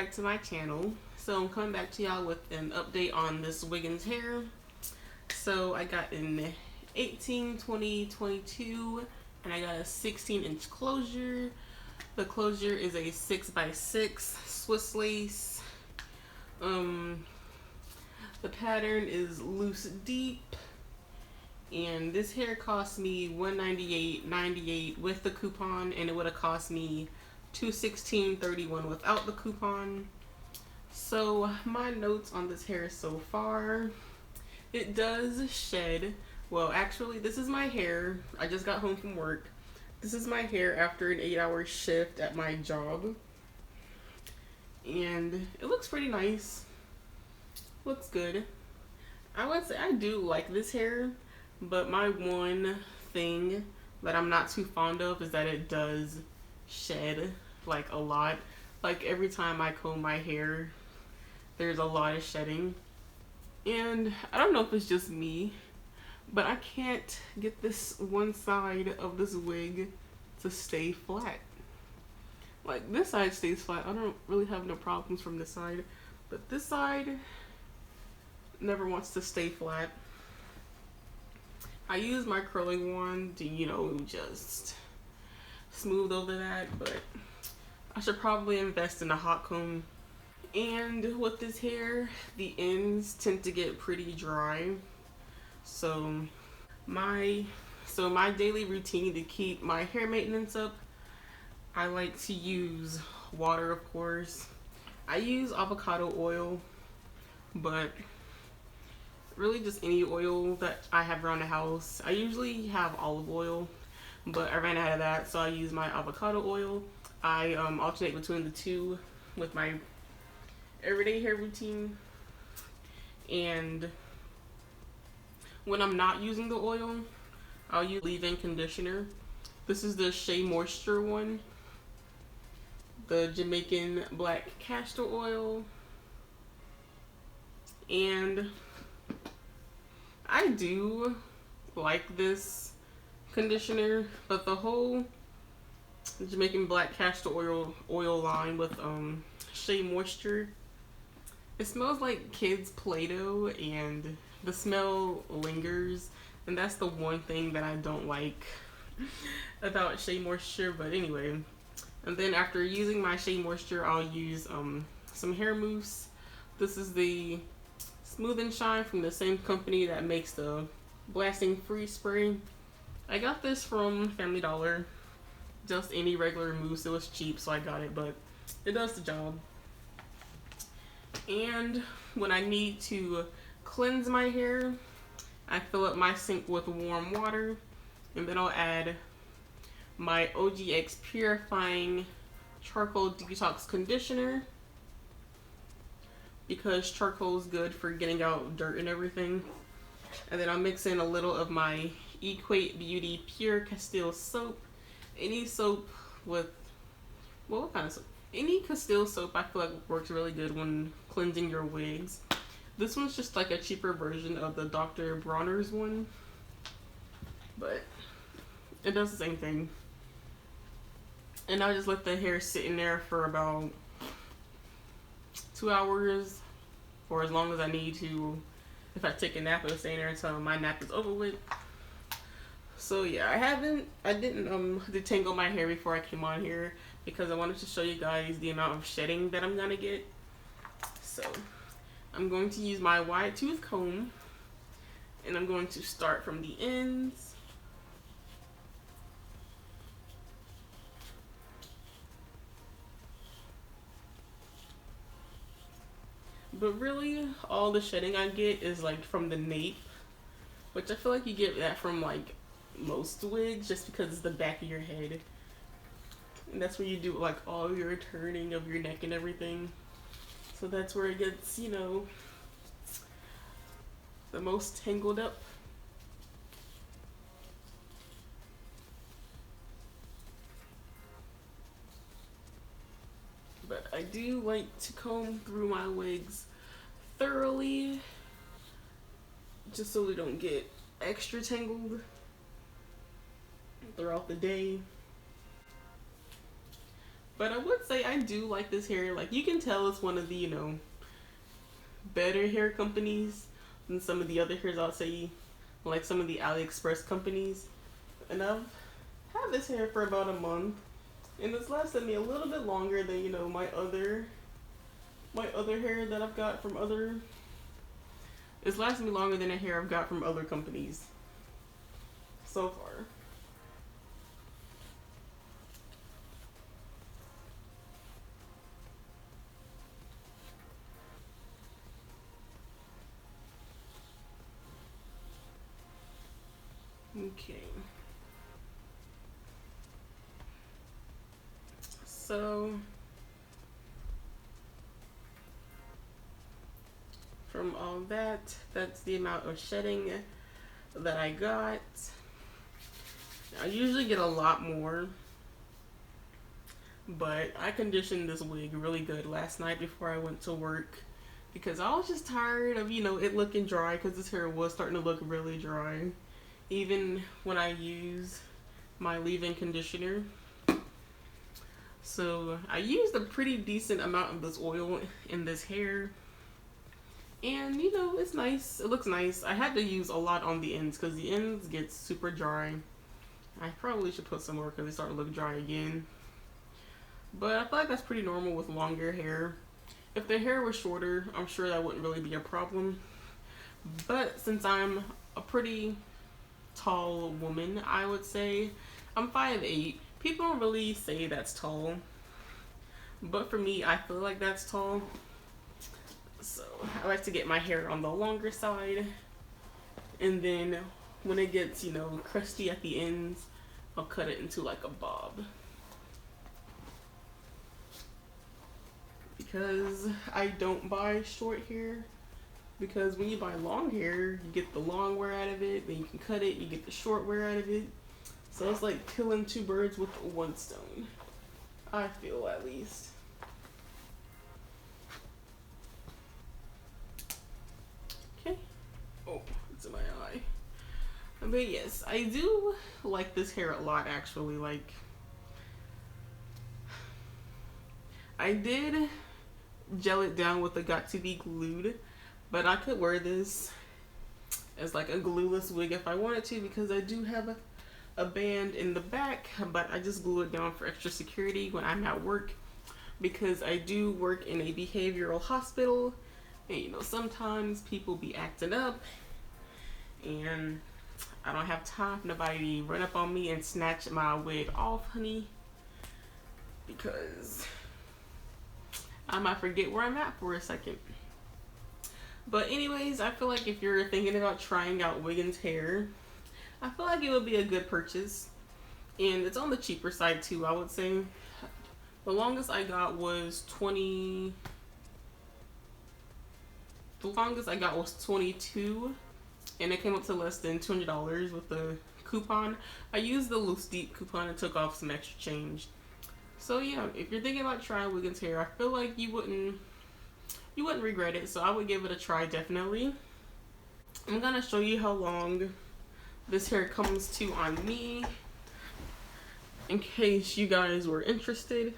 back to my channel. So I'm coming back to y'all with an update on this Wiggins hair. So I got an 18, 20, 22, and I got a 16-inch closure. The closure is a 6x6 Swiss lace. The pattern is loose deep, and this hair cost me $198.98 with the coupon, and it would have cost me $216.31 without the coupon. So my notes on this hair so far: it does shed. Well, actually, this is my hair. I just got home from work. This is my hair after an 8-hour shift at my job, and it looks pretty nice. Looks good. I would say I do like this hair, but my one thing that I'm not too fond of is that it does shed like a lot. Like every time I comb my hair, there's a lot of shedding. And I don't know if it's just me, but I can't get this one side of this wig to stay flat. Like this side stays flat. I don't really have no problems from this side, but this side never wants to stay flat. I use my curling wand to, just smooth over that, but I should probably invest in a hot comb. And with this hair, the ends tend to get pretty dry. So my daily routine to keep my hair maintenance up, I like to use water, of course. I use avocado oil, but really just any oil that I have around the house. I usually have olive oil, but I ran out of that, so I use my avocado oil. I alternate between the two with my everyday hair routine. And when I'm not using the oil, I'll use leave-in conditioner. This is the Shea Moisture one, the Jamaican black castor oil. And I do like this conditioner, but the whole Jamaican black castor oil line with Shea Moisture, it smells like kids' Play-Doh, and the smell lingers, and that's the one thing that I don't like about Shea Moisture. But anyway, and then after using my Shea Moisture, I'll use some hair mousse. This is the Smooth and Shine from the same company that makes the Blasting Free spray. I got this from Family Dollar. Just any regular mousse. It was cheap, so I got it, but it does the job. And when I need to cleanse my hair, I fill up my sink with warm water, and then I'll add my OGX Purifying Charcoal Detox Conditioner, because charcoal is good for getting out dirt and everything. And then I'll mix in a little of my Equate Beauty Pure Castile soap. Any soap with, well, what kind of soap? Any Castile soap I feel like works really good when cleansing your wigs. This one's just like a cheaper version of the Dr. Bronner's one, but it does the same thing. And I'll just let the hair sit in there for about 2 hours, or as long as I need to. If I take a nap, it'll stay in there until my nap is over with. So yeah, I didn't detangle my hair before I came on here, because I wanted to show you guys the amount of shedding that I'm gonna get. So I'm going to use my wide tooth comb, and I'm going to start from the ends. But really, all the shedding I get is like from the nape, which I feel like you get that from like most wigs, just because it's the back of your head. And that's where you do like all your turning of your neck and everything. So that's where it gets, the most tangled up. But I do like to comb through my wigs thoroughly, just so they don't get extra tangled throughout the day. But I would say I do like this hair. Like, you can tell it's one of the, you know, better hair companies than some of the other hairs. I'll say, like some of the AliExpress companies. And I've had this hair for about a month, and it's lasted me a little bit longer than, you know, my other hair that I've got from other. It's lasted me longer than a hair I've got from other companies so far. Okay. So from all that, that's the amount of shedding that I got. I usually get a lot more, but I conditioned this wig really good last night before I went to work because I was just tired of, you know, it looking dry, because this hair was starting to look really dry even when I use my leave-in conditioner. So I used a pretty decent amount of this oil in this hair, and you know, it's nice, it looks nice. I had to use a lot on the ends because the ends get super dry. I probably should put some more because they start to look dry again, but I feel like that's pretty normal with longer hair. If the hair was shorter, I'm sure that wouldn't really be a problem, but since I'm a pretty tall woman, I would say I'm 5'8". People don't really say that's tall, but for me, I feel like that's tall. So I like to get my hair on the longer side, and then when it gets, you know, crusty at the ends, I'll cut it into like a bob. Because I don't buy short hair, because when you buy long hair, you get the long wear out of it, then you can cut it, you get the short wear out of it. So it's like killing two birds with one stone, I feel, at least. Okay. Oh, it's in my eye. But yes, I do like this hair a lot, actually. Like, I did gel it down with the Got To Be Glued, but I could wear this as like a glueless wig if I wanted to, because I do have a band in the back, but I just glue it down for extra security when I'm at work, because I do work in a behavioral hospital, and you know, sometimes people be acting up, and I don't have time for nobody to run up on me and snatch my wig off, honey, because I might forget where I'm at for a second. But anyways, I feel like if you're thinking about trying out Wiggins hair, I feel like it would be a good purchase. And it's on the cheaper side too, I would say. The longest I got was 20. The longest I got was 22, and it came up to less than $200 with the coupon. I used the Loose Deep coupon and took off some extra change. So yeah, if you're thinking about trying Wiggins hair, I feel like you wouldn't regret it. So I would give it a try, definitely. I'm gonna show you how long this hair comes to on me, in case you guys were interested.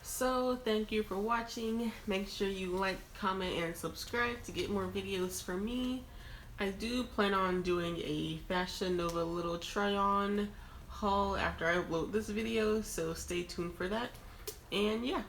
So thank you for watching. Make sure you like, comment, and subscribe to get more videos from me. I do plan on doing a Fashion Nova little try on haul after I upload this video, so stay tuned for that. And yeah.